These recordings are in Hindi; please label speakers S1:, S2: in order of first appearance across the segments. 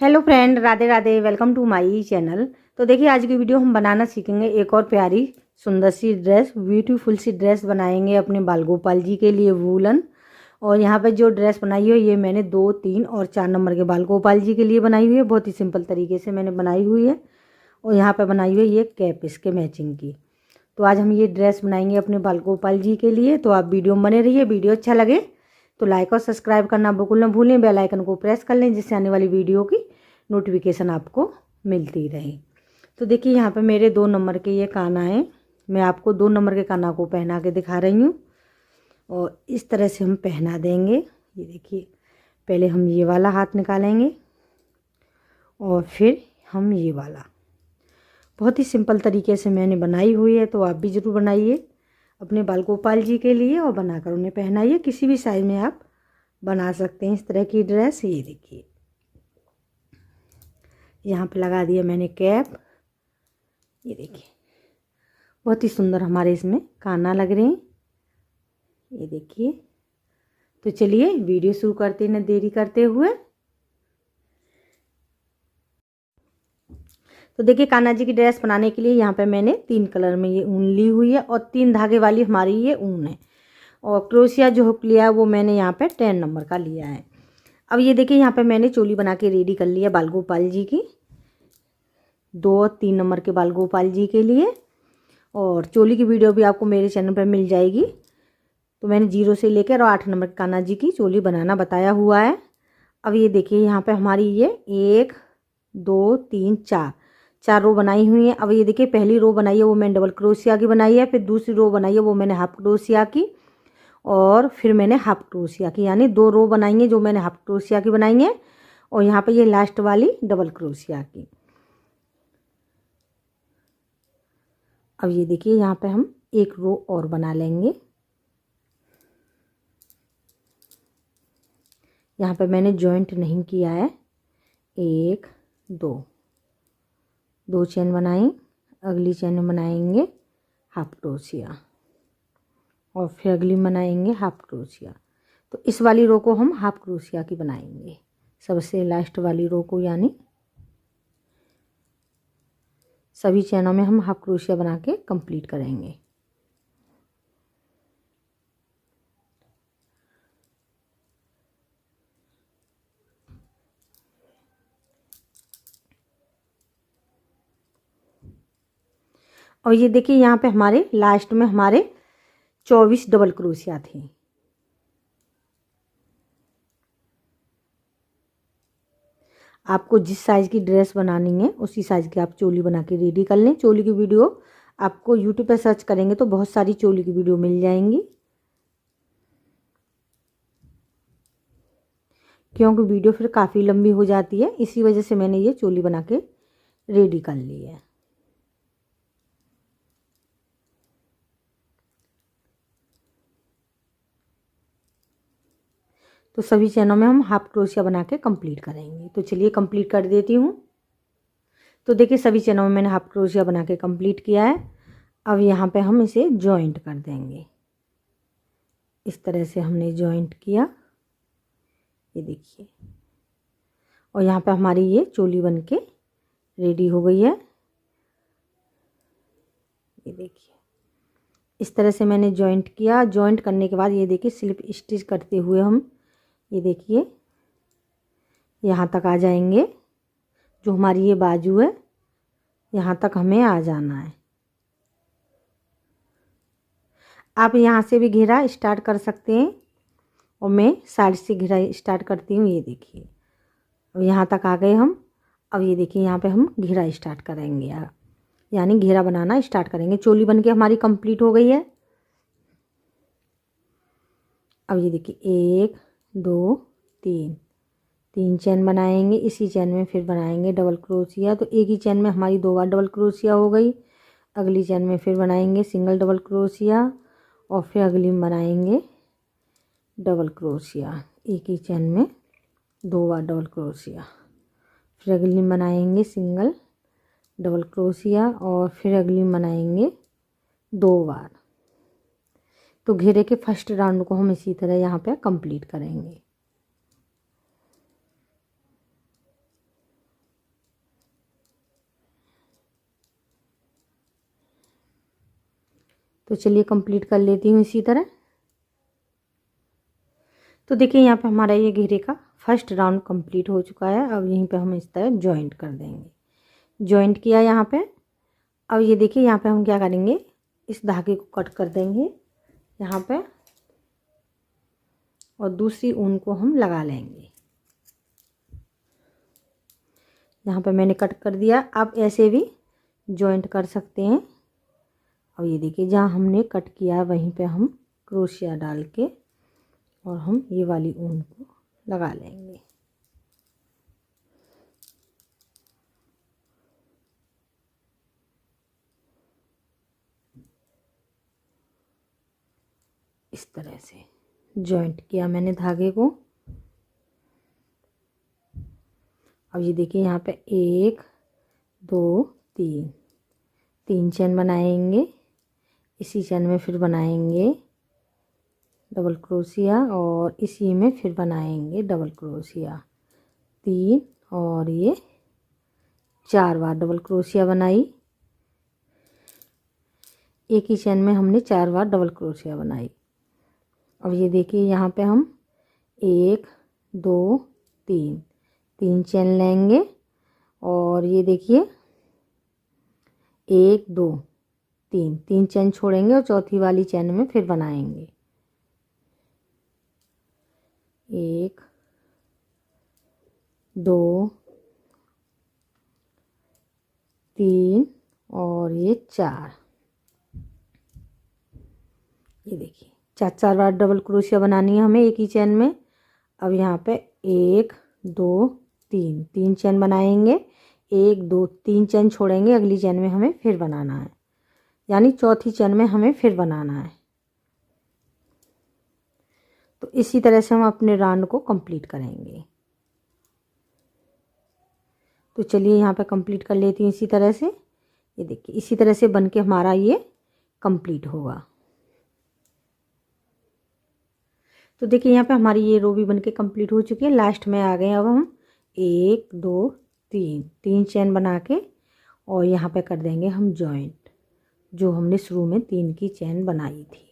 S1: Hello friend, Radhe Radhe. Welcome to my channel. तो देखिए, आज की वीडियो हम बनाना सीखेंगे एक और प्यारी सुंदर सी ड्रेस, ब्यूटीफुल सी ड्रेस बनाएंगे अपने बाल गोपाल जी के लिए वूलन। और यहाँ पे जो ड्रेस बनाई है ये मैंने 2, 3 और 4 नंबर के बाल गोपाल जी के लिए बनाई हुई है। बहुत ही सिंपल तरीके से मैंने बनाई हुई है। और यहाँ पर बनाई हुई है ये कैप इसके मैचिंग की। तो आज हम ये ड्रेस बनाएंगे अपने बाल गोपाल जी के लिए। तो आप वीडियो में बने रहिए। वीडियो अच्छा लगे तो लाइक और सब्सक्राइब करना बिल्कुल ना भूलें। बेल आइकन को प्रेस कर लें जिससे आने वाली वीडियो की नोटिफिकेशन आपको मिलती रहे। तो देखिए, यहाँ पे मेरे 2 नंबर के ये काना हैं। मैं आपको 2 नंबर के काना को पहना के दिखा रही हूँ। और इस तरह से हम पहना देंगे। ये देखिए, पहले हम ये वाला हाथ निकालेंगे और फिर हम ये वाला। बहुत ही सिंपल तरीके से मैंने बनाई हुई है। तो आप भी ज़रूर बनाइए अपने बाल गोपाल जी के लिए और बनाकर उन्हें पहनाइए। किसी भी साइज में आप बना सकते हैं इस तरह की ड्रेस। ये देखिए, यहाँ पे लगा दिया मैंने कैप। ये देखिए, बहुत ही सुंदर हमारे इसमें काना लग रहे हैं। ये देखिए। तो चलिए वीडियो शुरू करते हैं, न देरी करते हुए। तो देखिए, कान्हा जी की ड्रेस बनाने के लिए यहाँ पे मैंने 3 कलर में ये ऊन ली हुई है और 3 धागे वाली हमारी ये ऊन है। और क्रोशिया जो हुक लिया है वो मैंने यहाँ पे 10 नंबर का लिया है। अब ये देखिए, यहाँ पे मैंने चोली बना के रेडी कर लिया बाल गोपाल जी की, 2 और 3 नंबर के बाल गोपाल जी के लिए। और चोली की वीडियो भी आपको मेरे चैनल पर मिल जाएगी। तो मैंने 0 से लेकर और 8 नंबर कान्हा जी की चोली बनाना बताया हुआ है। अब ये देखिए, यहाँ पे हमारी ये 1, 2, 3, 4 रो बनाई हुई है। अब ये देखिए, पहली रो बनाई है वो मैंने डबल क्रोशिया की बनाई है। फिर दूसरी रो बनाई है वो मैंने हाफ क्रोशिया की। और फिर मैंने हाफ क्रोशिया की, यानी 2 रो बनाई है जो मैंने हाफ क्रोशिया की बनाई है। और यहाँ पे ये लास्ट वाली डबल क्रोशिया की। अब ये देखिए, यहाँ पे हम एक रो और बना लेंगे। यहाँ पे मैंने जॉइंट नहीं किया है। 1, 2 चेन बनाई। अगली चेन में बनाएंगे हाफ क्रोशिया और फिर अगली बनाएंगे हाफ क्रोशिया। तो इस वाली रो को हम हाफ क्रोशिया की बनाएंगे, सबसे लास्ट वाली रो को, यानी सभी चैनों में हम हाफ क्रोशिया बना के कंप्लीट करेंगे। और ये देखिए, यहाँ पे हमारे लास्ट में हमारे 24 डबल क्रोशिया थे। आपको जिस साइज़ की ड्रेस बनानी है उसी साइज़ की आप चोली बना के रेडी कर लें। चोली की वीडियो आपको यूट्यूब पर सर्च करेंगे तो बहुत सारी चोली की वीडियो मिल जाएंगी, क्योंकि वीडियो फिर काफ़ी लंबी हो जाती है। इसी वजह से मैंने ये चोली बना के रेडी कर ली है। तो सभी चैनों में हम हाफ क्रोशिया बना के कंप्लीट करेंगे। तो चलिए कंप्लीट कर देती हूँ। तो देखिए, सभी चैनों में मैंने हाफ क्रोशिया बना के कंप्लीट किया है। अब यहाँ पे हम इसे जॉइंट कर देंगे। इस तरह से हमने जॉइंट किया, ये देखिए। और यहाँ पे हमारी ये चोली बन के रेडी हो गई है। ये देखिए, इस तरह से मैंने जॉइंट किया। जॉइंट करने के बाद ये देखिए, स्लिप स्टिच करते हुए हम ये देखिए यहाँ तक आ जाएंगे। जो हमारी ये बाजू है यहाँ तक हमें आ जाना है। आप यहाँ से भी घेरा स्टार्ट कर सकते हैं और मैं साइड से घेरा स्टार्ट करती हूँ। ये देखिए, अब यहाँ तक आ गए हम। अब ये देखिए, यहाँ पे हम घेरा स्टार्ट करेंगे, यानी घेरा बनाना स्टार्ट करेंगे। चोली बन के हमारी कंप्लीट हो गई है। अब ये देखिए, 1, 2, 3 चेन बनाएंगे। इसी चेन में फिर बनाएंगे डबल क्रोशिया। तो एक ही चेन में हमारी 2 बार डबल क्रोशिया हो गई। अगली चेन में फिर बनाएंगे सिंगल डबल क्रोशिया और फिर अगली में बनाएंगे डबल क्रोशिया। एक ही चेन में 2 बार डबल क्रोशिया। फिर अगली में बनाएंगे सिंगल डबल क्रोशिया और फिर अगली में बनाएंगे 2 बार। तो घेरे के फर्स्ट राउंड को हम इसी तरह यहाँ पे कंप्लीट करेंगे। तो चलिए कंप्लीट कर लेती हूँ इसी तरह। तो देखिए यहाँ पे हमारा ये घेरे का फर्स्ट राउंड कंप्लीट हो चुका है। अब यहीं पे हम इस तरह जॉइंट कर देंगे। जॉइंट किया यहाँ पे। अब ये देखिए यहाँ पे हम क्या करेंगे, इस धागे को कट कर देंगे यहाँ पे और दूसरी ऊन को हम लगा लेंगे। यहाँ पे मैंने कट कर दिया। आप ऐसे भी जॉइंट कर सकते हैं। अब ये देखिए जहाँ हमने कट किया वहीं पे हम क्रोशिया डाल के और हम ये वाली ऊन को लगा लेंगे। इस तरह से जॉइंट किया मैंने धागे को। अब ये देखिए यहाँ पे 1 2 3 चेन बनाएंगे। इसी चेन में फिर बनाएंगे डबल क्रोशिया और इसी में फिर बनाएंगे डबल क्रोशिया 3 और ये 4 बार डबल क्रोशिया बनाई। एक ही चेन में हमने 4 बार डबल क्रोशिया बनाई। अब ये देखिए यहाँ पे हम 1 2 3 चेन लेंगे और ये देखिए 1 2 3 चेन छोड़ेंगे और चौथी वाली चेन में फिर बनाएंगे 1 2 3 और ये 4। ये देखिए 4 बार डबल क्रोशिया बनानी है हमें एक ही चेन में। अब यहाँ पे 1 2 3 चेन बनाएंगे। 1 2 3 चेन छोड़ेंगे, अगली चेन में हमें फिर बनाना है, यानी चौथी चेन में हमें फिर बनाना है। तो इसी तरह से हम अपने राउंड को कंप्लीट करेंगे। तो चलिए यहाँ पे कंप्लीट कर लेती हूँ इसी तरह से। ये देखिए इसी तरह से बन के हमारा ये कंप्लीट होगा। तो देखिए यहाँ पे हमारी ये रो भी बन के कंप्लीट हो चुकी है। लास्ट में आ गए। अब हम 1 2 3 चेन बना के और यहाँ पे कर देंगे हम जॉइंट, जो हमने शुरू में 3 की चेन बनाई थी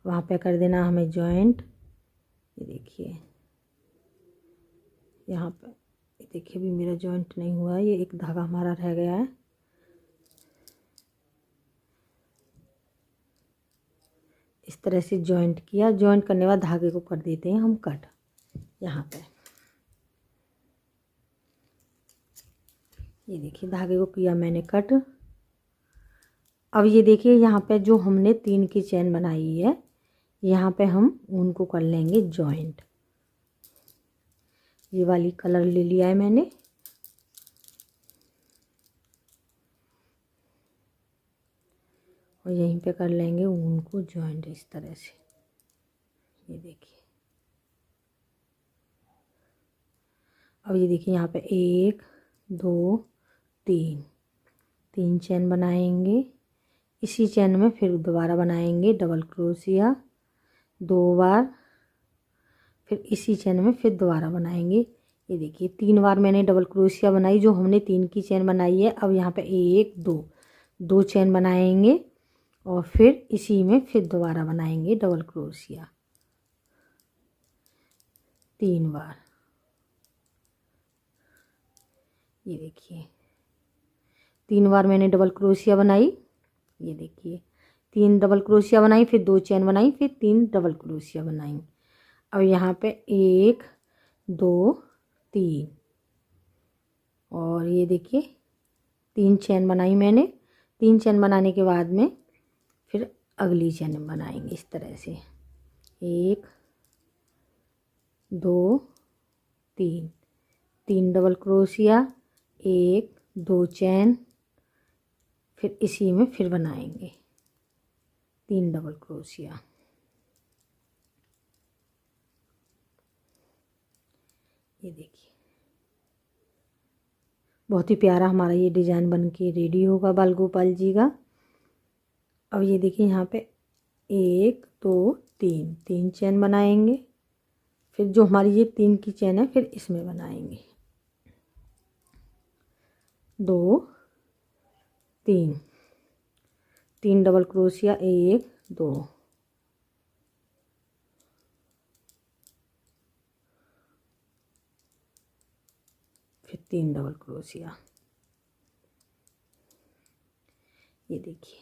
S1: वहाँ पे कर देना हमें जॉइंट। ये देखिए यहाँ पे, ये देखिए भी मेरा जॉइंट नहीं हुआ है, ये एक धागा हमारा रह गया है। इस तरह से जॉइंट किया। जॉइंट करने के बाद धागे को कर देते हैं हम कट। यहाँ पे ये देखिए धागे को किया मैंने कट। अब ये देखिए यहाँ पे जो हमने 3 की चेन बनाई है यहाँ पे हम उनको कर लेंगे जॉइंट। ये वाली कलर ले लिया है मैंने। और यहीं पे कर लेंगे ऊन को जॉइंट इस तरह से। ये देखिए अब ये देखिए यहाँ पे 1 2 3 चेन बनाएंगे। इसी चेन में फिर दोबारा बनाएंगे डबल क्रोशिया 2 बार, फिर इसी चेन में फिर दोबारा बनाएंगे। ये देखिए 3 बार मैंने डबल क्रोशिया बनाई जो हमने 3 की चेन बनाई है। अब यहाँ पे 1 2 चेन बनाएंगे और फिर इसी में फिर दोबारा बनाएंगे डबल क्रोशिया 3 बार। ये देखिए 3 बार मैंने डबल क्रोशिया बनाई। ये देखिए 3 डबल क्रोशिया बनाई, फिर 2 चेन बनाई, फिर 3 डबल क्रोशिया बनाई। अब यहाँ पे 1 2 3 और ये देखिए 3 चेन बनाई मैंने। 3 चेन बनाने के बाद में फिर अगली चेन बनाएंगे इस तरह से 1 2 3 डबल क्रोशिया 1 2 चेन, फिर इसी में फिर बनाएंगे 3 डबल क्रोशिया। ये देखिए बहुत ही प्यारा हमारा ये डिज़ाइन बन के रेडी होगा बाल गोपाल जी का। अब ये देखिए यहाँ पे 1 2 3 चेन बनाएंगे। फिर जो हमारी ये 3 की चेन है फिर इसमें बनाएंगे 2 3 3 डबल क्रोशिया, 1 2, फिर 3 डबल क्रोशिया। ये देखिए,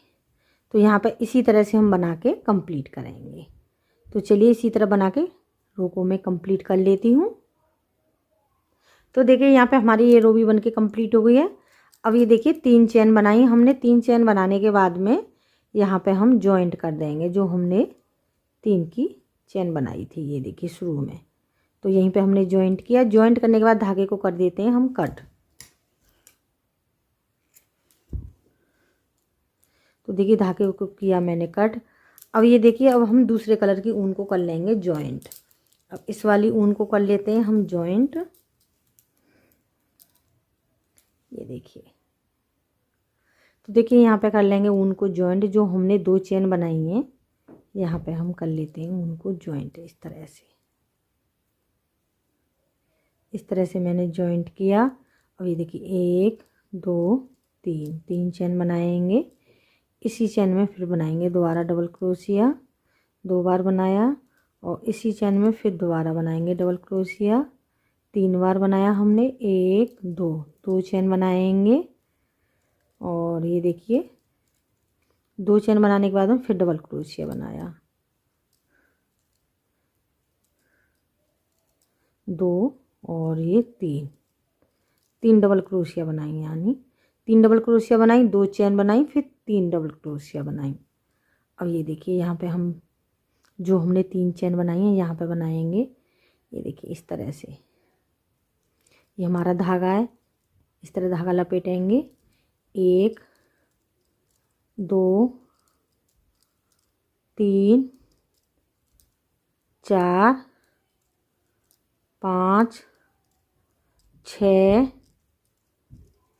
S1: तो यहाँ पे इसी तरह से हम बना के कंप्लीट करेंगे। तो चलिए इसी तरह बना के रो को मैं कंप्लीट कर लेती हूँ। तो देखिए यहाँ पे हमारी ये रो भी बन के कंप्लीट हो गई है। अब ये देखिए 3 चेन बनाई हमने। 3 चेन बनाने के बाद में यहाँ पे हम जॉइंट कर देंगे जो हमने 3 की चेन बनाई थी। ये देखिए शुरू में, तो यहीं पे हमने जॉइंट किया। जॉइंट करने के बाद धागे को कर देते हैं हम कट। तो देखिए धागे को किया मैंने कट। अब ये देखिए, अब हम दूसरे कलर की ऊन को कर लेंगे जॉइंट। अब इस वाली ऊन को कर लेते हैं हम जॉइंट। ये देखिए, तो देखिए यहाँ पे कर लेंगे ऊन को जॉइंट। जो हमने 2 चेन बनाई हैं यहाँ पे हम कर लेते हैं ऊन को जॉइंट। इस तरह से, इस तरह से मैंने जॉइंट किया। अब ये देखिए 1 2 3, 3 चेन बनाएंगे। इसी चेन में फिर बनाएंगे दोबारा डबल क्रोशिया, 2 बार बनाया। और इसी चेन में फिर दोबारा बनाएंगे डबल क्रोशिया, 3 बार बनाया हमने। 1 2, 2 चेन बनाएंगे। और ये देखिए 2 चेन बनाने के बाद में फिर डबल क्रोशिया बनाया, 2 और ये 3 डबल क्रोशिया बनाई। यानी 3 डबल क्रोशिया बनाई, 2 चेन बनाई, फिर 3 डबल क्रोशिया बनाई। अब ये देखिए यहाँ पे हम जो हमने 3 चेन बनाई हैं यहाँ पे बनाएंगे। ये देखिए इस तरह से, ये हमारा धागा है। इस तरह धागा लपेटेंगे। 1 2 3 4 5 6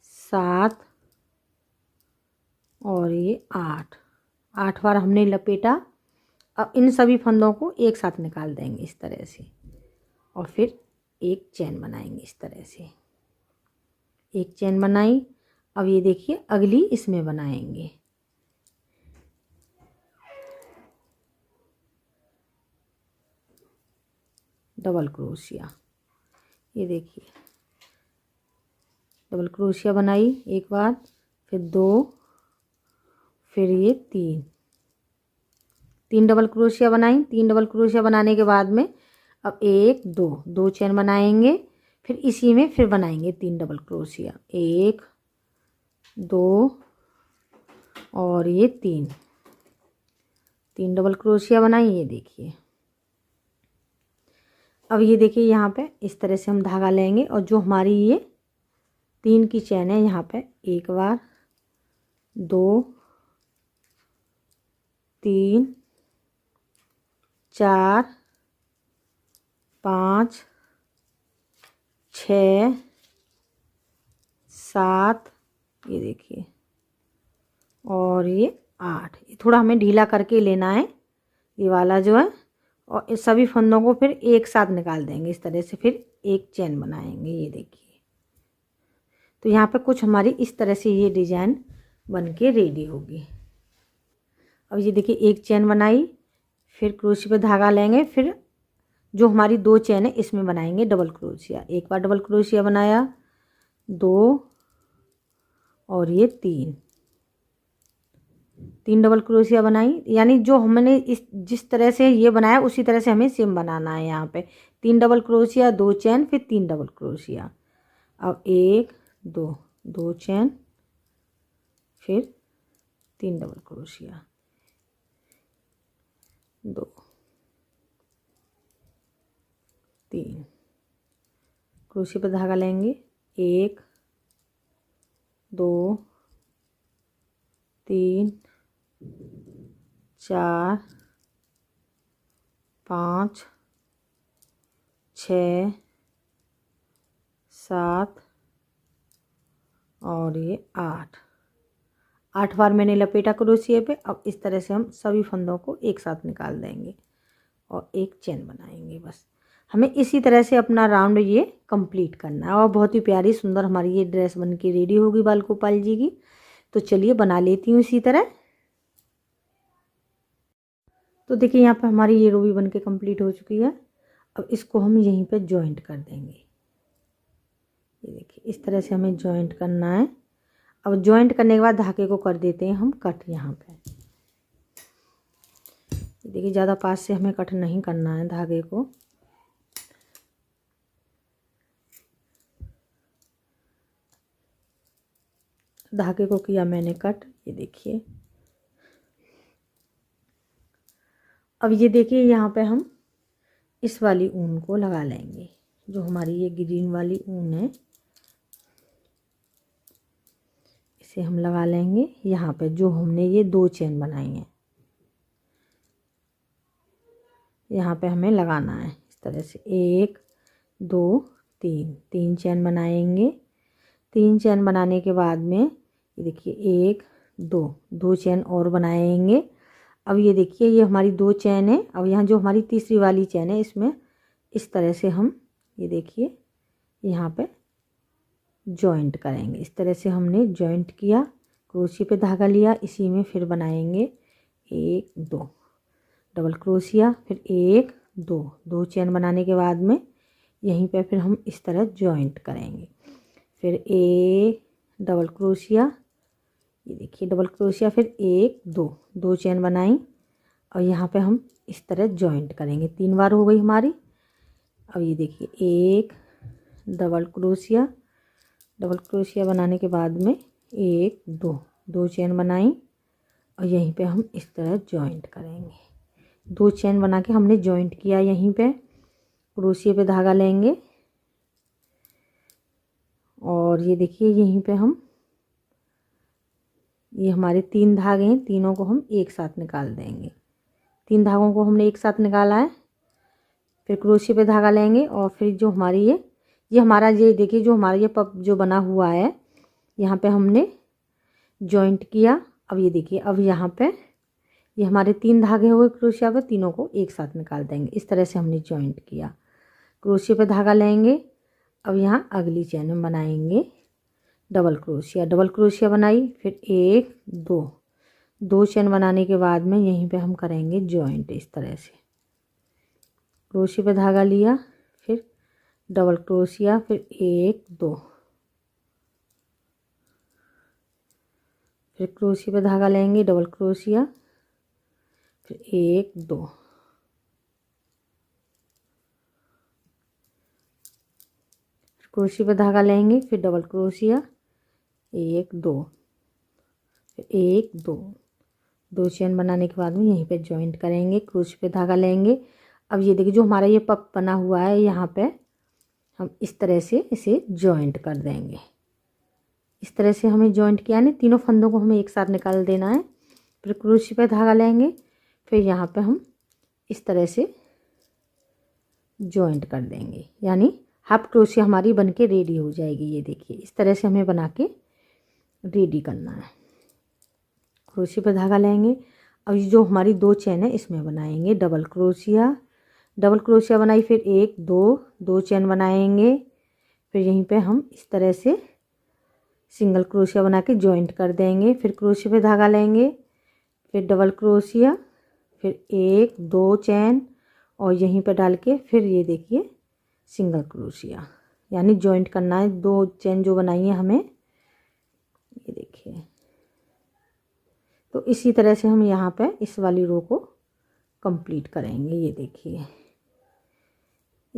S1: 7 और ये 8 बार हमने लपेटा। अब इन सभी फंदों को एक साथ निकाल देंगे इस तरह से, और फिर एक चेन बनाएंगे। इस तरह से एक चेन बनाई। अब ये देखिए अगली इसमें बनाएंगे। Double crochet. ये देखिए डबल क्रोशिया बनाई एक बार, फिर 2, फिर ये 3 डबल क्रोशिया बनाई। 3 डबल क्रोशिया बनाने के बाद में अब 1 2, 2 चेन बनाएंगे। फिर इसी में फिर बनाएंगे 3 डबल क्रोशिया, 1 2 और ये 3 डबल क्रोशिया बनाई। ये देखिए, अब ये देखिए यहाँ पे इस तरह से हम धागा लेंगे। और जो हमारी ये 3 की चेन है यहाँ पे 1 बार, 2 3 4 5 6 7, ये देखिए, और ये 8। ये थोड़ा हमें ढीला करके लेना है ये वाला जो है। और इस सभी फंदों को फिर एक साथ निकाल देंगे इस तरह से, फिर एक चेन बनाएंगे। ये देखिए, तो यहाँ पे कुछ हमारी इस तरह से ये डिजाइन बन के रेडी होगी। अब ये देखिए एक चेन बनाई, फिर क्रोशिया पे धागा लेंगे। फिर जो हमारी 2 चेन है इसमें बनाएंगे डबल क्रोशिया। एक बार डबल क्रोशिया बनाया, 2 और ये 3 डबल क्रोशिया बनाई। यानी जो हमने इस जिस तरह से ये बनाया उसी तरह से हमें सेम बनाना है। यहाँ पे 3 डबल क्रोशिया, 2 चेन, फिर 3 डबल क्रोशिया। अब 1 2, 2 चेन, फिर 3 डबल क्रोशिया, 2 3 क्रोशिया पर धागा लेंगे। 1 2 3 4 5 6 7 और ये 8 बार मैंने लपेटा क्रोशिया पे। अब इस तरह से हम सभी फंदों को एक साथ निकाल देंगे और एक चेन बनाएंगे। बस हमें इसी तरह से अपना राउंड ये कंप्लीट करना है। और बहुत ही प्यारी सुंदर हमारी ये ड्रेस बन के रेडी होगी बाल गोपाल जी की। तो चलिए बना लेती हूँ इसी तरह। तो देखिए यहाँ पे हमारी ये रो भी बन के कम्प्लीट हो चुकी है। अब इसको हम यहीं पे जॉइंट कर देंगे। ये देखिए इस तरह से हमें जॉइंट करना है। अब जॉइंट करने के बाद धागे को कर देते हैं हम कट। यहाँ पे देखिए ज़्यादा पास से हमें कट नहीं करना है धागे को। धागे को किया मैंने कट, ये देखिए। अब ये देखिए यहाँ पे हम इस वाली ऊन को लगा लेंगे, जो हमारी ये ग्रीन वाली ऊन है, इसे हम लगा लेंगे यहाँ पे जो हमने ये 2 चेन बनाई हैं। यहाँ पे हमें लगाना है इस तरह से 1 2 3 चेन बनाएंगे। 3 चेन बनाने के बाद में ये देखिए 1 2 चेन और बनाएंगे। अब ये देखिए ये हमारी 2 चेन है। अब यहाँ जो हमारी तीसरी वाली चेन है इसमें इस तरह से हम ये देखिए यहाँ पे जॉइंट करेंगे। इस तरह से हमने जॉइंट किया, क्रोशिया पे धागा लिया, इसी में फिर बनाएंगे 1 2 डबल क्रोशिया, फिर 1 2 चेन बनाने के बाद में यहीं पे फिर हम इस तरह जॉइंट करेंगे। फिर 1 डबल क्रोशिया, ये देखिए डबल क्रोशिया, फिर 1 2 चेन बनाई और यहाँ पे हम इस तरह जॉइंट करेंगे। 3 बार हो गई हमारी। अब ये देखिए 1 डबल क्रोशिया बनाने के बाद में 1 2 चेन बनाई और यहीं पे हम इस तरह जॉइंट करेंगे। 2 चेन बना के हमने जॉइंट किया, यहीं पे क्रोशिया पे धागा लेंगे और ये देखिए यहीं पे हम ये हमारे 3 धागे हैं, तीनों को हम एक साथ निकाल देंगे। 3 धागों को हमने एक साथ निकाला है। फिर क्रोशिया पे धागा लेंगे और फिर जो हमारी ये हमारा ये देखिए जो हमारा ये पप जो बना हुआ है यहाँ पे हमने जॉइंट किया। अब ये देखिए अब यहाँ पे ये हमारे 3 धागे हुए क्रोशिया पे, तीनों को एक साथ निकाल देंगे। इस तरह से हमने जॉइंट किया। क्रोशिया पे धागा लेंगे। अब यहाँ अगली चेन में बनाएंगे डबल क्रोशिया बनाई, फिर 1 2 चेन बनाने के बाद में यहीं पे हम करेंगे जॉइंट। इस तरह से क्रोशिया पे धागा लिया, फिर डबल क्रोशिया, फिर 1 2 फिर क्रोशिया पे धागा लेंगे, डबल क्रोशिया, फिर 1 2 क्रोशिया पे धागा लेंगे, फिर डबल क्रोशिया, 1 2 फिर 1 2 चेन बनाने के बाद में यहीं पे जॉइंट करेंगे। क्रोशिया पे धागा लेंगे। अब ये देखिए जो हमारा ये पप बना हुआ है यहाँ पे हम इस तरह से इसे जॉइंट कर देंगे। इस तरह से हमें जॉइंट किया है, तीनों फंदों को हमें एक साथ निकाल देना है। फिर क्रोशिया पे धागा लेंगे, फिर यहाँ पे हम इस तरह से जॉइंट कर देंगे, यानी हाफ क्रोशिया हमारी बनके रेडी हो जाएगी। ये देखिए इस तरह से हमें बना के रेडी करना है। क्रोशिया पे धागा लेंगे। अब ये जो हमारी 2 चेन है इसमें बनाएंगे डबल क्रोशिया बनाई, फिर 1 2 चेन बनाएंगे। फिर यहीं पे हम इस तरह से सिंगल क्रोशिया बना के जॉइंट कर देंगे। फिर क्रोशिया पे धागा लेंगे, फिर डबल क्रोशिया, फिर 1 2 चेन और यहीं पे डाल के फिर ये देखिए सिंगल क्रोशिया, यानी जॉइंट करना है। 2 चेन जो बनाई है हमें, ये देखिए। तो इसी तरह से हम यहाँ पे इस वाली रो को कंप्लीट करेंगे। ये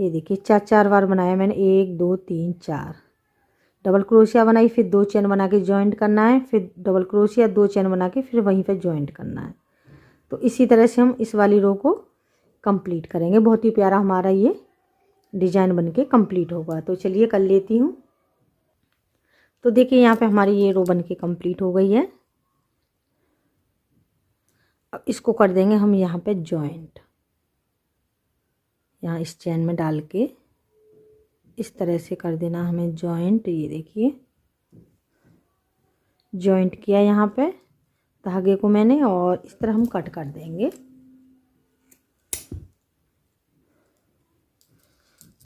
S1: देखिए 4 बार बनाया मैंने, 1 2 3 4 डबल क्रोशिया बनाई, फिर 2 चेन बना के जॉइंट करना है, फिर डबल क्रोशिया 2 चेन बना के फिर वहीं पे जॉइंट करना है। तो इसी तरह से हम इस वाली रो को कंप्लीट करेंगे। बहुत ही प्यारा हमारा ये डिजाइन बनके कंप्लीट होगा। तो चलिए कर लेती हूँ। तो देखिए यहाँ पे हमारी ये रो बनके कंप्लीट हो गई है। अब इसको कर देंगे हम यहाँ पे जॉइंट, यहाँ इस चेन में डाल के इस तरह से कर देना हमें जॉइंट। ये देखिए जॉइंट किया यहाँ पे धागे को मैंने और इस तरह हम कट कर देंगे।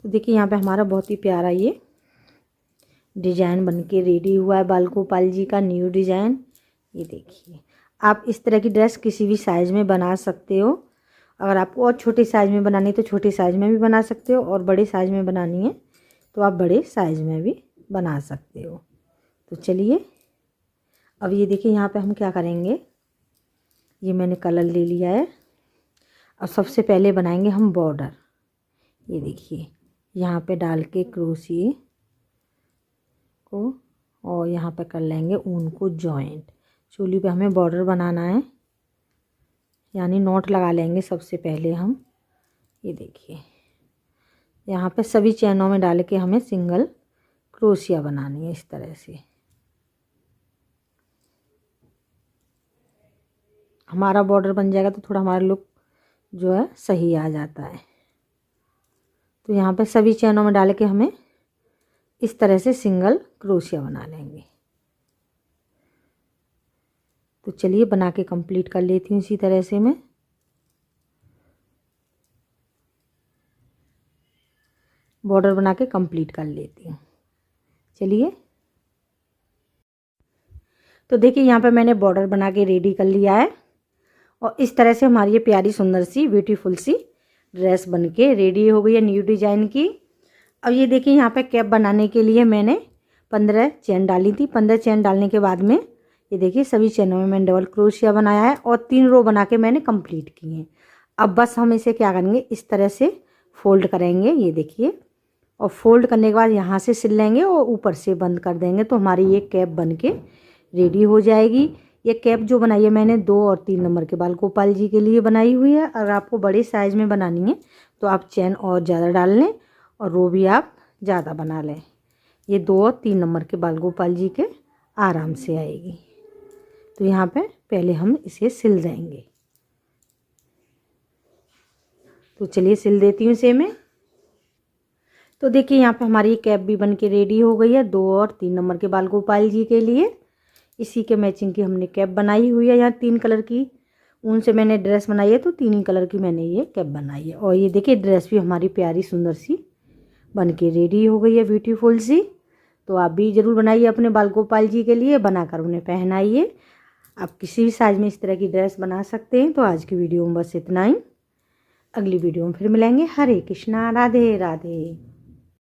S1: तो देखिए यहाँ पे हमारा बहुत ही प्यारा ये डिजाइन बनके रेडी हुआ है, बाल गोपाल जी का न्यू डिजाइन। ये देखिए आप इस तरह की ड्रेस किसी भी साइज़ में बना सकते हो अगर आपको और छोटे साइज़ में बनानी है तो छोटे साइज़ में भी बना सकते हो, और बड़े साइज़ में बनानी है तो आप बड़े साइज़ में भी बना सकते हो। तो चलिए अब ये देखिए यहाँ पे हम क्या करेंगे, ये मैंने कलर ले लिया है। अब सबसे पहले बनाएंगे हम बॉर्डर। ये देखिए यहाँ पे डाल के क्रोशिया को, और यहाँ पे कर लेंगे ऊन को जॉइंट। चोली पे हमें बॉर्डर बनाना है, यानी नॉट लगा लेंगे सबसे पहले हम। ये देखिए यहाँ पे सभी चैनों में डाल के हमें सिंगल क्रोशिया बनानी है इस तरह से। हमारा बॉर्डर बन जाएगा तो थोड़ा हमारा लुक जो है सही आ जाता है। तो यहाँ पे सभी चैनों में डाल के हमें इस तरह से सिंगल क्रोशिया बना लेंगे। तो चलिए बना के कंप्लीट कर लेती हूँ इसी तरह से मैं। बॉर्डर बना के कंप्लीट कर लेती हूँ। चलिए तो देखिए यहाँ पे मैंने बॉर्डर बना के रेडी कर लिया है, और इस तरह से हमारी ये प्यारी सुंदर सी ब्यूटीफुल सी ड्रेस बनके रेडी हो गई है न्यू डिजाइन की। अब ये देखिए यहाँ पे कैप बनाने के लिए मैंने 15 चेन डाली थी। 15 चेन डालने के बाद में ये देखिए सभी चेनों में मैंने डबल क्रोशिया बनाया है, और 3 रो बना के मैंने कंप्लीट किए हैं। अब बस हम इसे क्या करेंगे, इस तरह से फोल्ड करेंगे। ये देखिए, और फोल्ड करने के बाद यहाँ से सिल लेंगे और ऊपर से बंद कर देंगे, तो हमारी ये कैप बन के रेडी हो जाएगी। ये कैप जो बनाई है मैंने 2 और 3 नंबर के बाल गोपाल जी के लिए बनाई हुई है। अगर आपको बड़े साइज़ में बनानी है तो आप चैन और ज़्यादा डाल लें, और रो भी आप ज़्यादा बना लें। ये 2 और 3 नंबर के बाल गोपाल जी के आराम से आएगी। तो यहाँ पे पहले हम इसे सिल देंगे। तो चलिए सिल देती हूँ इसे मैं। तो देखिए यहाँ पे हमारी कैप भी बन के रेडी हो गई है 2 और 3 नंबर के बाल गोपाल जी के लिए। इसी के मैचिंग की हमने कैप बनाई हुई है। यहाँ 3 कलर की ऊन से मैंने ड्रेस बनाई है, तो 3 ही कलर की मैंने ये कैप बनाई है। और ये देखिए ड्रेस भी हमारी प्यारी सुंदर सी बन के रेडी हो गई है ब्यूटीफुल सी। तो आप भी ज़रूर बनाइए अपने बाल गोपाल जी के लिए, बनाकर उन्हें पहनाइए। आप किसी भी साइज़ में इस तरह की ड्रेस बना सकते हैं। तो आज की वीडियो में बस इतना ही। अगली वीडियो में फिर मिलेंगे। हरे कृष्णा, राधे राधे।